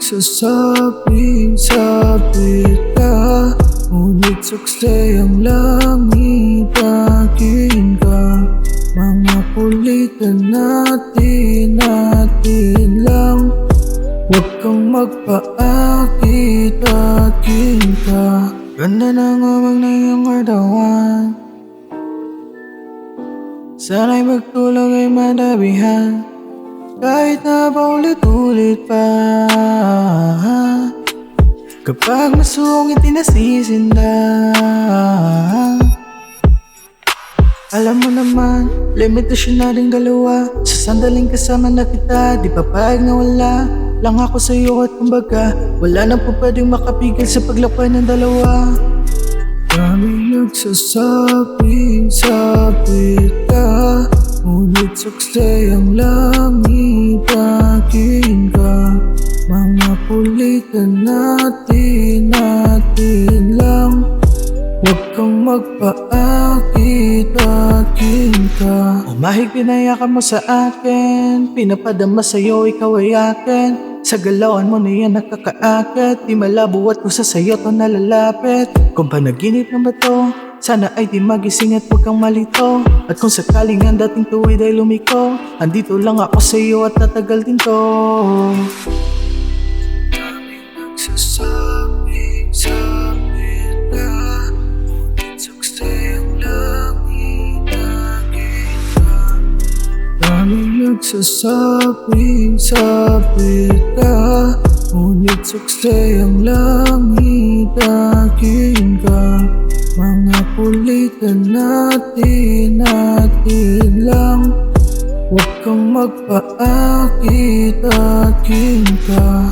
nagsasabi ka, ngunit sukse ang langit, akin ka. Mga kulitan natin lang, huwag kang magpaakit, akin ka. Ganda ng umang na iyong katawan, sana'y magtulog ay madabihan, kahit na paulit-ulit pa. Kapag masungit tinasisinda, alam mo naman, limitasyon na rin dalawa. Sa sandaling kasama na kita, di papayag na wala lang ako sa'yo at kumbaga wala nang po pwedeng makapigil sa paglakbay ng dalawa. Daming nagsasabi ka, ngunit sukse ang langit, akin ka. Mga kulitan natin lang, huwag kang magpaakit, akin ka. Umahig pinayakan mo sa akin, pinapadama sa'yo ikaw ay akin. Sa galawan mo na yan nakakaakit, di malabo at kung sa sayo to nalalapit. Kung panaginip na ba to, sana ay di magising at huwag kang malito. At kung sakaling ang dating tuwid ay lumiko, andito lang ako sa'yo at tatagal din to. Daming nagsasabi ka, ngunit sukse ang langit, akin ka. Daming nagsasabi ka, ngunit sukse ang langit, akin ka. Mga kulitan natin lang, huwag kang magpaakit, akin ka.